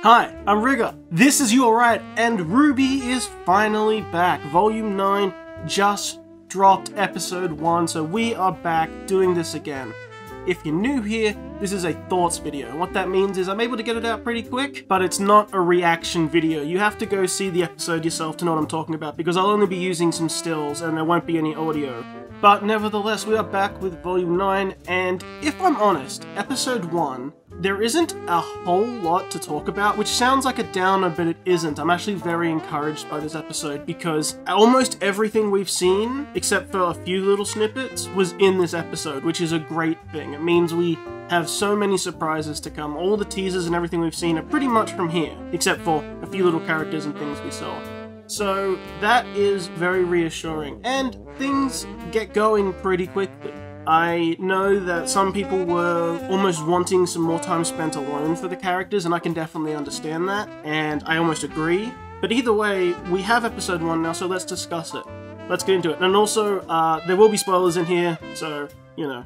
Hi, I'm Rigger. This is You Alright, and RWBY is finally back. Volume 9 just dropped episode 1, so we are back doing this again. If you're new here, this is a thoughts video. What that means is I'm able to get it out pretty quick, but it's not a reaction video. You have to go see the episode yourself to know what I'm talking about, because I'll only be using some stills and there won't be any audio. But nevertheless, we are back with Volume 9, and if I'm honest, Episode 1, there isn't a whole lot to talk about, which sounds like a downer, but it isn't. I'm actually very encouraged by this episode, because almost everything we've seen, except for a few little snippets, was in this episode, which is a great thing. It means we have so many surprises to come. All the teasers and everything we've seen are pretty much from here, except for a few little characters and things we saw. So that is very reassuring, and things get going pretty quickly. I know that some people were almost wanting some more time spent alone for the characters, and I can definitely understand that, and I almost agree. But either way, we have episode 1 now, so let's discuss it. Let's get into it. And also, there will be spoilers in here, so, you know,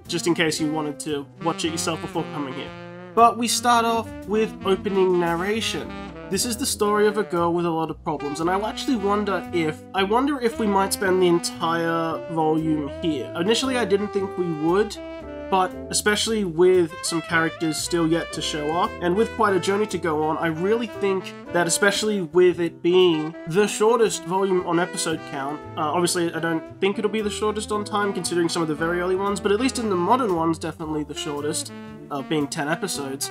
just in case you wanted to watch it yourself before coming here. But we start off with opening narration. This is the story of a girl with a lot of problems, and I actually wonder if we might spend the entire volume here. Initially I didn't think we would, but especially with some characters still yet to show up, and with quite a journey to go on, I really think that especially with it being the shortest volume on episode count, obviously I don't think it'll be the shortest on time considering some of the very early ones, but at least in the modern ones definitely the shortest, being 10 episodes.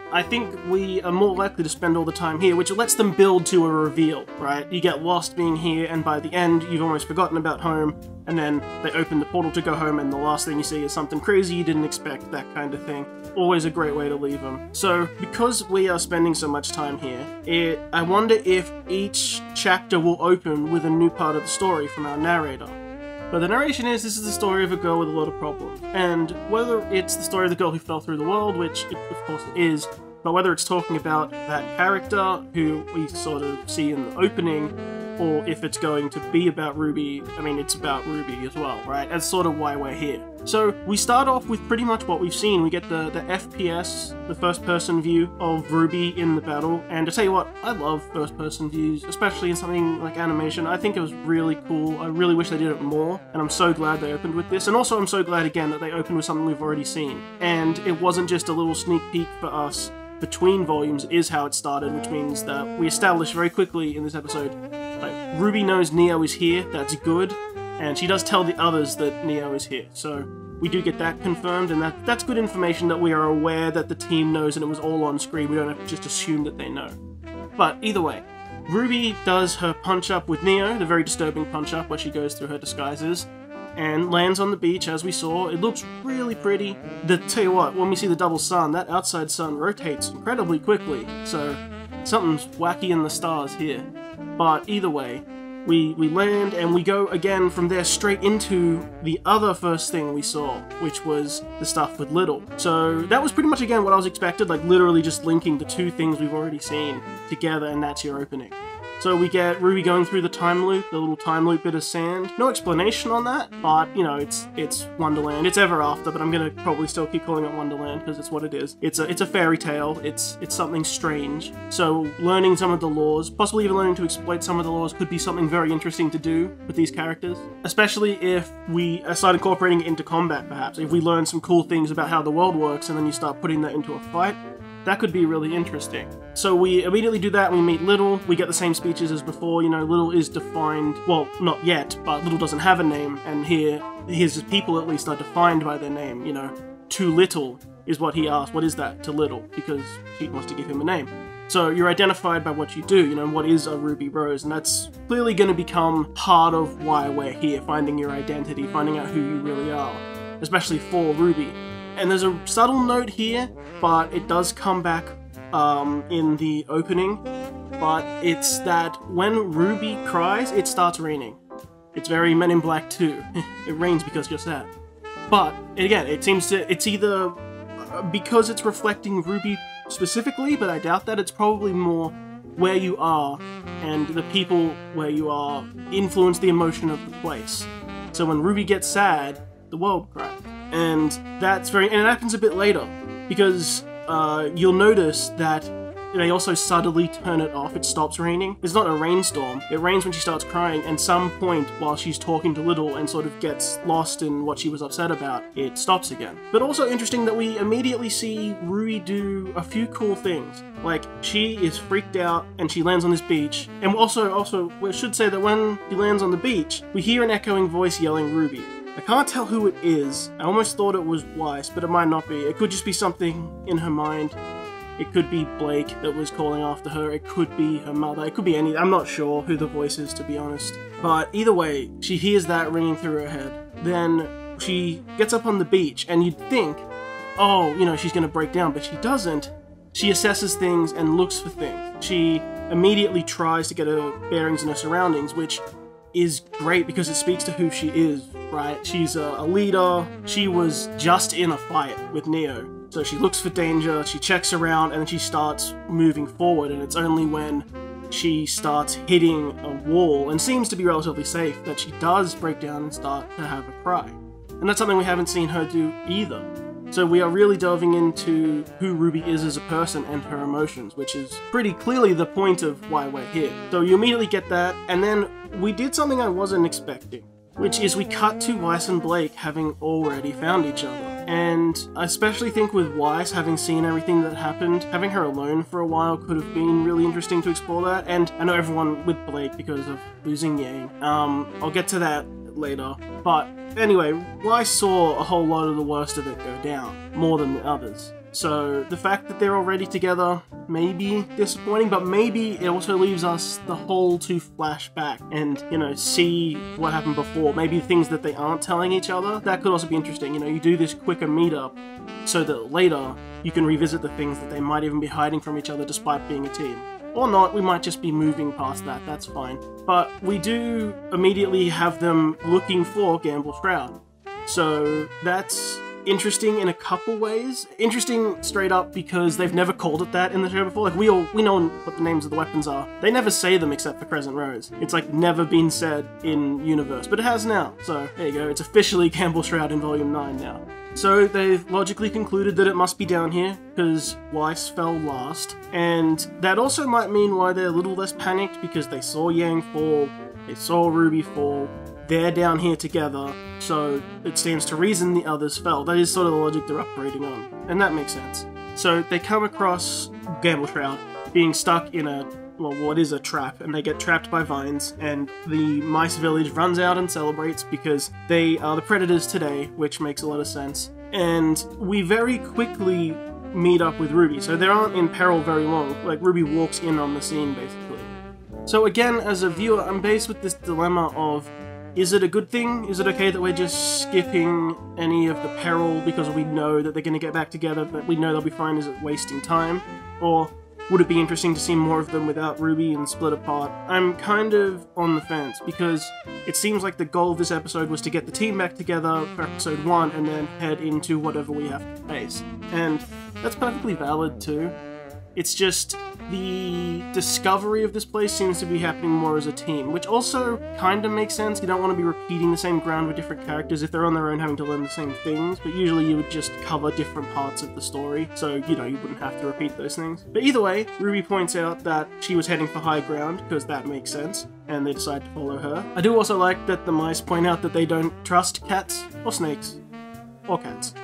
I think we are more likely to spend all the time here, which lets them build to a reveal, right? You get lost being here, and by the end, you've almost forgotten about home, and then they open the portal to go home, and the last thing you see is something crazy you didn't expect, that kind of thing. Always a great way to leave them. So, because we are spending so much time here, I wonder if each chapter will open with a new part of the story from our narrator. But the narration is, this is the story of a girl with a lot of problems. And whether it's the story of the girl who fell through the world, which of course it is, but whether it's talking about that character who we sort of see in the opening, or if it's going to be about RWBY, I mean, it's about RWBY as well, right? That's sort of why we're here. So we start off with pretty much what we've seen. We get the FPS, the first-person view of RWBY in the battle, and to tell you what, I love first-person views, especially in something like animation. I think it was really cool. I really wish they did it more, and I'm so glad they opened with this. And also I'm so glad, again, that they opened with something we've already seen. And it wasn't just a little sneak peek for us between volumes, is how it started, which means that we established very quickly in this episode, like, RWBY knows Neo is here, that's good, and she does tell the others that Neo is here, so we do get that confirmed, and that's good information that we are aware that the team knows and it was all on screen. We don't have to just assume that they know. But either way, RWBY does her punch-up with Neo, the very disturbing punch-up where she goes through her disguises, and lands on the beach, as we saw. It looks really pretty. Tell you what, when we see the double sun, that outside sun rotates incredibly quickly, so something's wacky in the stars here. But either way, we land, and we go again from there straight into the other first thing we saw, which was the stuff with Little. So that was pretty much, again, what I was expected, like literally just linking the two things we've already seen together, and that's your opening. So we get RWBY going through the time loop, the little time loop bit of sand. No explanation on that, but, you know, it's Wonderland. It's Ever After, but I'm gonna probably still keep calling it Wonderland, because it's what it is. It's a fairy tale, it's something strange. So learning some of the laws, possibly even learning to exploit some of the laws, could be something very interesting to do with these characters. Especially if we start incorporating it into combat, perhaps. If we learn some cool things about how the world works, and then you start putting that into a fight, that could be really interesting. So we immediately do that, and we meet Little. We get the same speeches as before. You know, Little is defined, well, not yet, but Little doesn't have a name, and here his people at least are defined by their name, you know. Too little is what he asked. What is that to Little? Because he wants to give him a name. So you're identified by what you do, you know, what is a Ruby Rose, and that's clearly going to become part of why we're here, finding your identity, finding out who you really are, especially for RWBY. And there's a subtle note here, but it does come back in the opening, but it's that when RWBY cries, it starts raining. It's very Men in Black 2. It rains because you're sad. But, again, it seems to, it's either because it's reflecting RWBY specifically, but I doubt that. It's probably more where you are, and the people where you are influence the emotion of the place. So when RWBY gets sad, the world cries. And that's and it happens a bit later, because you'll notice that they also subtly turn it off. It stops raining. It's not a rainstorm. It rains when she starts crying, and some point while she's talking to Little and sort of gets lost in what she was upset about, it stops again. But also interesting that we immediately see RWBY do a few cool things. Like, she is freaked out and she lands on this beach. And also, we should say that when she lands on the beach, we hear an echoing voice yelling RWBY. I can't tell who it is. I almost thought it was Weiss, but it might not be. It could just be something in her mind. It could be Blake that was calling after her. It could be her mother. It could be any. I'm not sure who the voice is, to be honest. But either way, she hears that ringing through her head. Then she gets up on the beach, and you'd think, oh, you know, she's going to break down, but she doesn't. She assesses things and looks for things. She immediately tries to get her bearings in her surroundings, which is great because it speaks to who she is, right? She's a leader. She was just in a fight with Neo. So she looks for danger, she checks around, and then she starts moving forward, and it's only when she starts hitting a wall, and seems to be relatively safe, that she does break down and start to have a cry. And that's something we haven't seen her do either. So we are really delving into who RWBY is as a person and her emotions, which is pretty clearly the point of why we're here. So you immediately get that, and then we did something I wasn't expecting, which is we cut to Weiss and Blake having already found each other. And I especially think with Weiss, having seen everything that happened, having her alone for a while could have been really interesting to explore that. And I know everyone with Blake because of losing Yang. I'll get to that later. But anyway, Weiss saw a whole lot of the worst of it go down, more than the others. So the fact that they're already together may be disappointing, but maybe it also leaves us the whole to flash back and, you know, see what happened before. Maybe things that they aren't telling each other. That could also be interesting. You know, you do this quicker meetup so that later you can revisit the things that they might even be hiding from each other despite being a team. Or not, we might just be moving past that, that's fine. But we do immediately have them looking for Gamble Shroud. So that's interesting in a couple ways. Interesting straight up because they've never called it that in the show before. Like, we know what the names of the weapons are. They never say them except for Crescent Rose. It's like never been said in universe, but it has now. So there you go, it's officially Gamble Shroud in Volume 9 now. So they've logically concluded that it must be down here, because Weiss fell last. And that also might mean why they're a little less panicked, because they saw Yang fall, they saw RWBY fall, they're down here together, so it stands to reason the others fell. That is sort of the logic they're operating on, and that makes sense. So they come across Gamble Shroud being stuck in what is a trap, and they get trapped by vines, and the mice village runs out and celebrates because they are the predators today, which makes a lot of sense. And we very quickly meet up with RWBY, so they aren't in peril very long. Like, RWBY walks in on the scene, basically. So again, as a viewer, I'm faced with this dilemma of, is it a good thing? Is it okay that we're just skipping any of the peril because we know that they're going to get back together, but we know they'll be fine? Is it wasting time? Or would it be interesting to see more of them without RWBY and split apart? I'm kind of on the fence, because it seems like the goal of this episode was to get the team back together for episode 1 and then head into whatever we have to face. And that's perfectly valid too. It's just the discovery of this place seems to be happening more as a team, which also kind of makes sense. You don't want to be repeating the same ground with different characters if they're on their own having to learn the same things, but usually you would just cover different parts of the story, so, you know, you wouldn't have to repeat those things. But either way, RWBY points out that she was heading for high ground, because that makes sense, and they decide to follow her. I do also like that the mice point out that they don't trust cats, or snakes, or cats.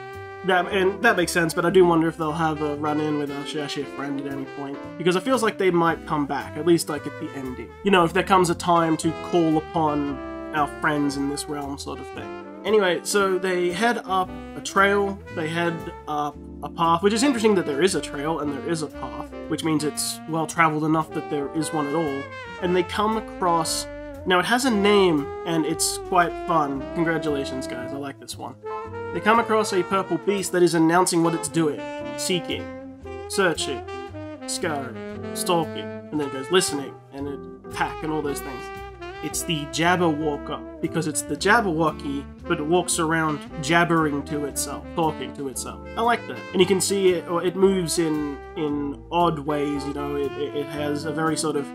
And that makes sense, but I do wonder if they'll have a run-in with our Share friend at any point, because it feels like they might come back, at least like at the ending. You know, if there comes a time to call upon our friends in this realm, sort of thing. Anyway, so they head up a trail, they head up a path, which is interesting that there is a trail and there is a path, which means it's well-traveled enough that there is one at all, and they come across... Now, it has a name, and it's quite fun. Congratulations, guys, I like this one. They come across a purple beast that is announcing what it's doing. Seeking, searching, scouring, stalking, and then it goes listening, and it attack, and all those things. It's the Jabberwalker, because it's the Jabberwocky, but it walks around jabbering to itself, talking to itself. I like that. And you can see it, or it moves in odd ways, you know, it has a very sort of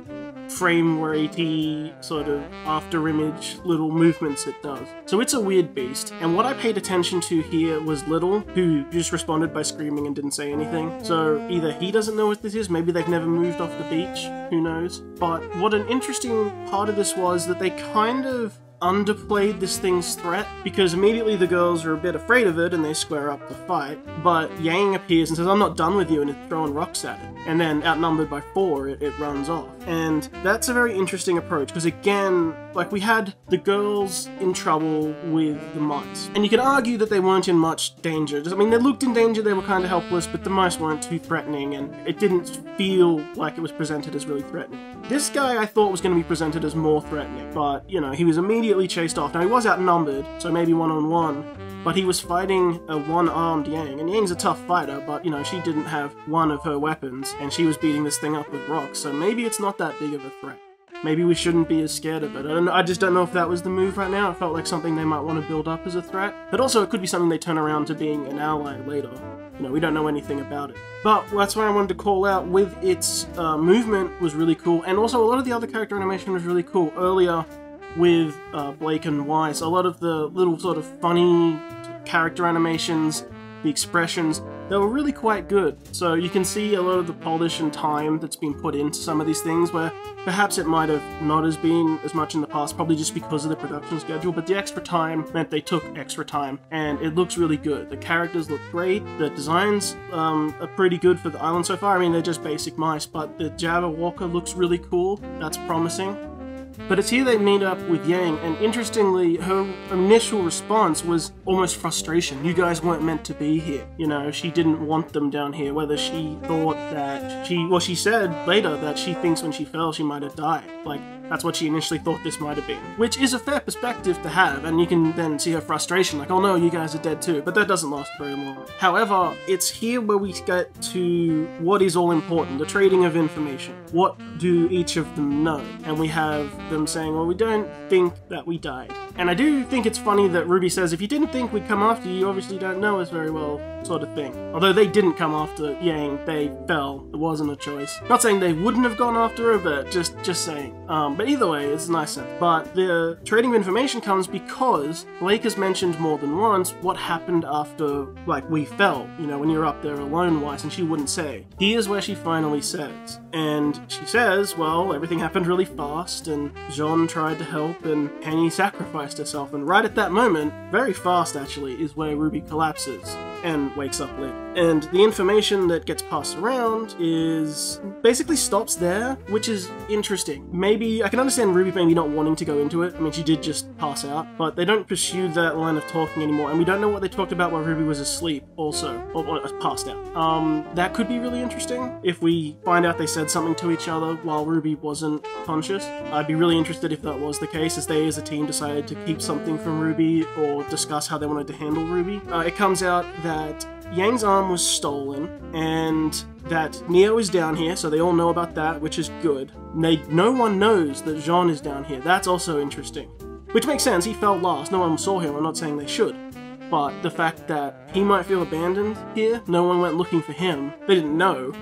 frame ratey sort of after image little movements it does. So it's a weird beast, and what I paid attention to here was Little, who just responded by screaming and didn't say anything. So either he doesn't know what this is, maybe they've never moved off the beach, who knows. But what an interesting part of this was that they kind of underplayed this thing's threat, because immediately the girls are a bit afraid of it and they square up to fight, but Yang appears and says, "I'm not done with you," and it's throwing rocks at it. And then, outnumbered by 4, it runs off. And that's a very interesting approach, because again, like, we had the girls in trouble with the mice. And you could argue that they weren't in much danger. I mean, they looked in danger, they were kind of helpless, but the mice weren't too threatening, and it didn't feel like it was presented as really threatening. This guy I thought was going to be presented as more threatening, but, you know, he was immediately chased off. Now, he was outnumbered, so maybe one-on-one, but he was fighting a one-armed Yang, and Yang's a tough fighter, but, you know, she didn't have one of her weapons, and she was beating this thing up with rocks, so maybe it's not that big of a threat. Maybe we shouldn't be as scared of it. I don't know, I just don't know if that was the move right now. It felt like something they might want to build up as a threat, but also it could be something they turn around to being an ally later. You know, we don't know anything about it. But that's why I wanted to call out with its movement was really cool, and also a lot of the other character animation was really cool. Earlier with Blake and Weiss, a lot of the little sort of funny character animations, the expressions, they were really quite good. So you can see a lot of the polish and time that's been put into some of these things, where perhaps it might have not as been as much in the past, probably just because of the production schedule, but the extra time meant they took extra time, and it looks really good. The characters look great, the designs are pretty good for the island so far. I mean, they're just basic mice, but the Java Walker looks really cool. That's promising. But it's here they meet up with Yang, and interestingly, her initial response was almost frustration. You guys weren't meant to be here. You know, she didn't want them down here, whether she thought that she said later that she thinks when she fell she might have died. Like, that's what she initially thought this might have been. Which is a fair perspective to have, and you can then see her frustration, like, oh no, you guys are dead too, but that doesn't last very long. However, it's here where we get to what is all important, the trading of information. What do each of them know? And we have them saying, well, we don't think that we died. And I do think it's funny that RWBY says, if you didn't think we'd come after you, you obviously don't know us very well, sort of thing. Although they didn't come after Yang, they fell. It wasn't a choice. Not saying they wouldn't have gone after her, but just saying. But either way, it's a nice sense. But the trading of information comes because Blake has mentioned more than once what happened after, like, we fell. You know, when you're up there alone, Weiss, and she wouldn't say. Here's where she finally says. And she says, well, everything happened really fast, and Jean tried to help, and Penny sacrificed herself. And right at that moment, very fast actually, is where RWBY collapses and wakes up later. And the information that gets passed around is basically stops there, which is interesting. Maybe, I can understand RWBY maybe not wanting to go into it. I mean, she did just pass out, but they don't pursue that line of talking anymore, and we don't know what they talked about while RWBY was asleep also, or passed out. That could be really interesting if we find out they said something to each other while RWBY wasn't conscious. I'd be really interested if that was the case, as they as a team decided to keep something from RWBY or discuss how they wanted to handle RWBY. It comes out that Yang's arm was stolen, and that Neo is down here, so they all know about that, which is good. No one knows that Jean is down here. That's also interesting. Which makes sense, he fell last, no one saw him, I'm not saying they should. But the fact that he might feel abandoned here, no one went looking for him, they didn't know,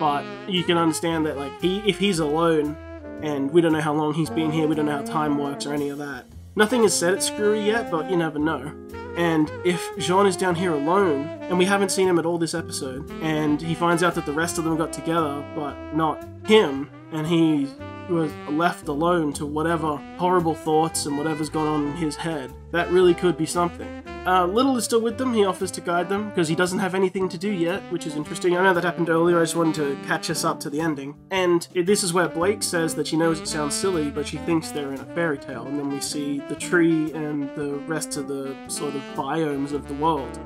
but you can understand that, like, if he's alone, and we don't know how long he's been here, we don't know how time works or any of that. Nothing is said at Screwy yet, but you never know. And if Jean is down here alone, and we haven't seen him at all this episode, and he finds out that the rest of them got together, but not him, and he was left alone to whatever horrible thoughts and whatever's gone on in his head, that really could be something. Little is still with them, he offers to guide them, because he doesn't have anything to do yet, which is interesting. I know that happened earlier, I just wanted to catch us up to the ending. And this is where Blake says that she knows it sounds silly, but she thinks they're in a fairy tale, and then we see the tree and the rest of the sort of biomes of the world.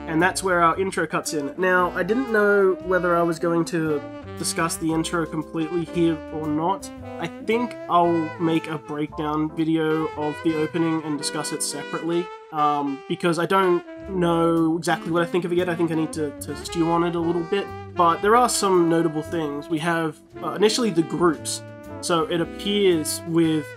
And that's where our intro cuts in. Now, I didn't know whether I was going to discuss the intro completely here or not. I think I'll make a breakdown video of the opening and discuss it separately, because I don't know exactly what I think of it yet. I think I need to stew on it a little bit. But there are some notable things. We have initially the groups. So it appears with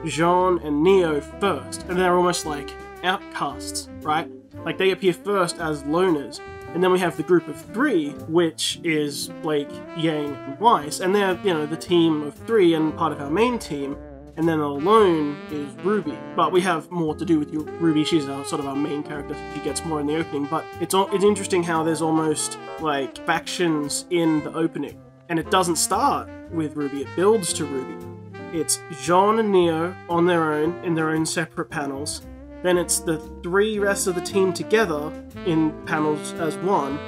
Jean and Neo first, and they're almost like outcasts, right? Like, they appear first as loners, And then we have the group of 3, which is Blake, Yang, and Weiss, and they're, you know, the team of 3 and part of our main team. And then alone is RWBY. But we have more to do with RWBY. She's sort of our main character. She gets more in the opening. But it's interesting how there's almost like factions in the opening. And it doesn't start with RWBY. It builds to RWBY. It's Jean and Neo on their own, in their own separate panels. Then it's the 3 rest of the team together in panels as one,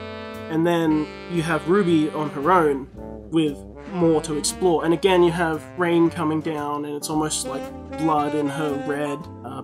and then you have RWBY on her own with more to explore. And again, you have rain coming down, and it's almost like blood in her red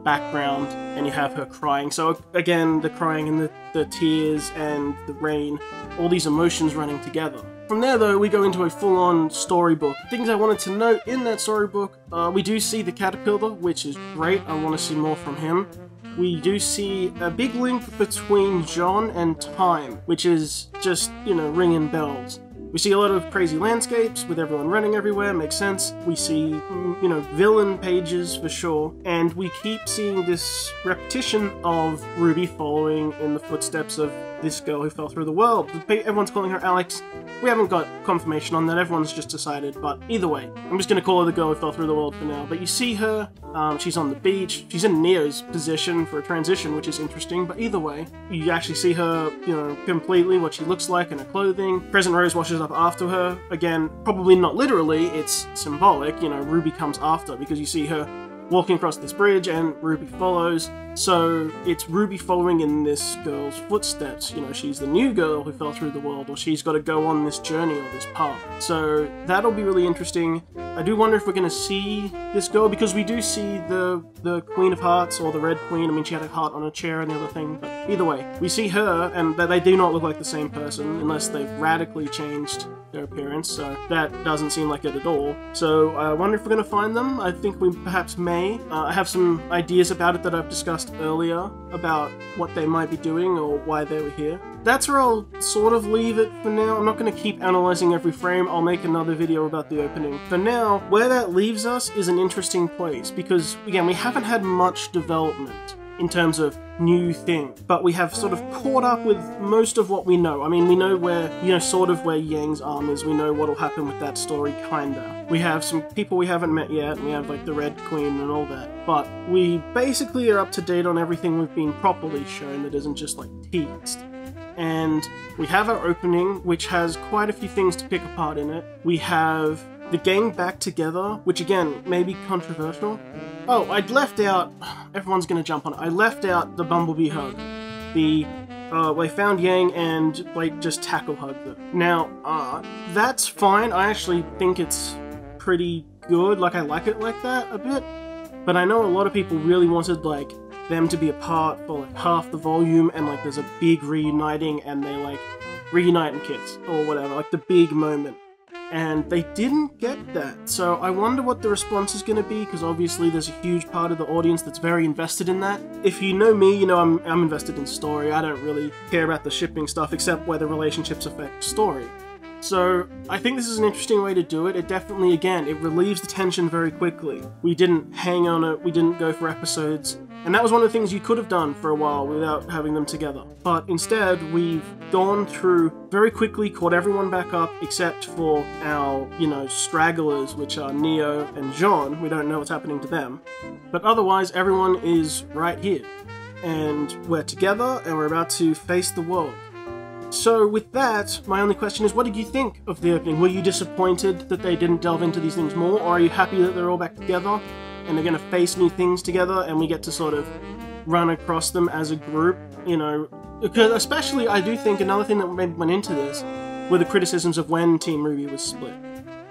background, and you have her crying. So again, the crying and the tears and the rain, all these emotions running together. From there, though, we go into a full-on storybook. Things I wanted to note in that storybook, we do see the caterpillar, which is great. I want to see more from him. We do see a big link between John and time, which is just, you know, ringing bells. We see a lot of crazy landscapes with everyone running everywhere, makes sense. We see, you know, villain pages for sure, and we keep seeing this repetition of RWBY following in the footsteps of this girl who fell through the world. Everyone's calling her Alex. We haven't got confirmation on that, everyone's just decided, but either way, I'm just going to call her the girl who fell through the world for now. But you see her, she's on the beach, she's in Neo's position for a transition, which is interesting, but either way, you actually see her, you know, completely, what she looks like in her clothing. Present Rose washes up after her. Again, probably not literally, it's symbolic, you know, RWBY comes after, because you see her walking across this bridge and RWBY follows. So it's RWBY following in this girl's footsteps. You know, she's the new girl who fell through the world, or she's got to go on this journey or this path. So that'll be really interesting. I do wonder if we're going to see this girl, because we do see the Queen of Hearts, or the Red Queen. I mean, she had a heart on a chair and the other thing, but either way, we see her, and they do not look like the same person, unless they've radically changed their appearance, so that doesn't seem like it at all. So I wonder if we're going to find them. I think we perhaps may. I have some ideas about it that I've discussed earlier, about what they might be doing or why they were here. That's where I'll sort of leave it for now. I'm not going to keep analysing every frame. I'll make another video about the opening. For now, where that leaves us is an interesting place, because again, we haven't had much development in terms of new things, but we have sort of caught up with most of what we know. I mean, we know where, you know, sort of where Yang's arm is, we know what'll happen with that story, kinda. We have some people we haven't met yet, and we have like the Red Queen and all that, but we basically are up to date on everything we've been properly shown that isn't just like teased. And we have our opening, which has quite a few things to pick apart in it. We have the gang back together, which again, may be controversial. Oh, I'd left out, everyone's gonna jump on it, I left out the Bumblebee hug. They found Yang and Blake just tackle hugged her. Now, that's fine, I actually think it's pretty good, like I like it like that a bit. But I know a lot of people really wanted like them to be apart for like half the volume, and like there's a big reuniting and they like reunite and kiss, or whatever, like the big moment. And they didn't get that, so I wonder what the response is going to be, because obviously there's a huge part of the audience that's very invested in that. If you know me, you know I'm invested in story. I don't really care about the shipping stuff, except where the relationships affect story. So I think this is an interesting way to do it. It definitely, again, it relieves the tension very quickly. We didn't hang on it, we didn't go for episodes, and that was one of the things you could have done for a while without having them together. But instead, we've gone through very quickly, caught everyone back up, except for our, you know, stragglers, which are Neo and Jean. We don't know what's happening to them. But otherwise, everyone is right here. And we're together, and we're about to face the world. So with that, my only question is, what did you think of the opening? Were you disappointed that they didn't delve into these things more, or are you happy that they're all back together and they're going to face new things together and we get to sort of run across them as a group, you know? Because especially, I do think another thing that went into this were the criticisms of when Team RWBY was split.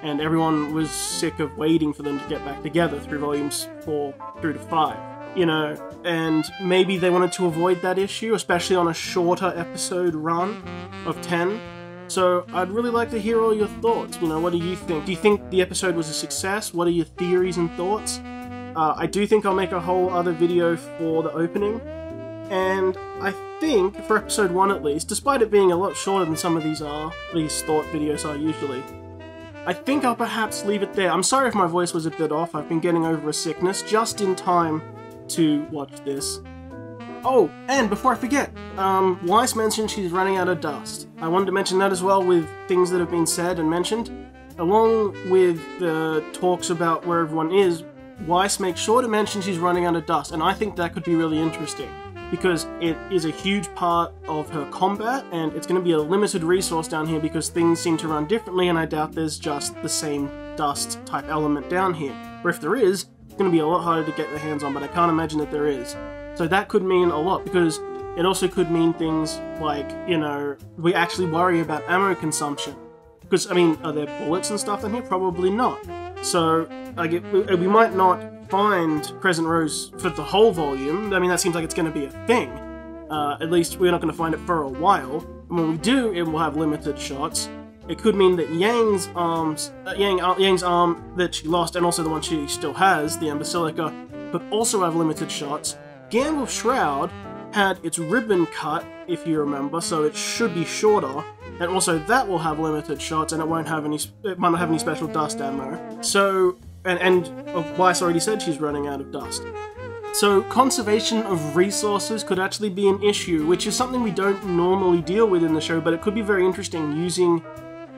And everyone was sick of waiting for them to get back together through volumes 4 through to 5. You know, and maybe they wanted to avoid that issue, especially on a shorter episode run of 10. So I'd really like to hear all your thoughts. You know, what do you think? Do you think the episode was a success? What are your theories and thoughts? I do think I'll make a whole other video for the opening. And I think, for episode 1 at least, despite it being a lot shorter than some of these thought videos are usually, I think I'll perhaps leave it there. I'm sorry if my voice was a bit off. I've been getting over a sickness just in time to watch this. Oh, and before I forget, Weiss mentioned she's running out of dust. I wanted to mention that as well with things that have been said and mentioned. Along with the talks about where everyone is, Weiss makes sure to mention she's running out of dust, and I think that could be really interesting, because it is a huge part of her combat, and it's going to be a limited resource down here because things seem to run differently, and I doubt there's just the same dust type element down here. Or if there is, it's going to be a lot harder to get their hands on, but I can't imagine that there is. So that could mean a lot, because it also could mean things like, you know, we actually worry about ammo consumption. Because, I mean, are there bullets and stuff in here? Probably not. So, like, we might not find Crescent Rose for the whole volume. I mean, that seems like it's going to be a thing. At least we're not going to find it for a while. And when we do, it will have limited shots. It could mean that Yang's arm that she lost, and also the one she still has, the Basilica, could also have limited shots. Gandalf's Shroud had its ribbon cut, if you remember, so it should be shorter. And also that will have limited shots, and it might not have any special dust ammo. So, and Weiss already said she's running out of dust. So conservation of resources could actually be an issue, which is something we don't normally deal with in the show, but it could be very interesting using,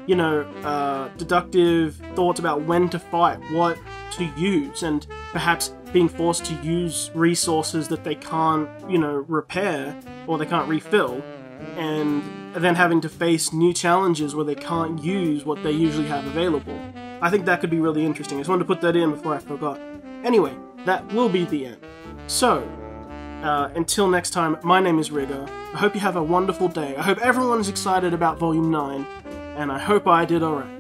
you know, deductive thoughts about when to fight, what to use, and perhaps being forced to use resources that they can't, you know, repair, or they can't refill, and then having to face new challenges where they can't use what they usually have available. I think that could be really interesting. I just wanted to put that in before I forgot. Anyway, that will be the end. So, until next time, my name is Rigger. I hope you have a wonderful day. I hope everyone's excited about Volume 9, and I hope I did alright.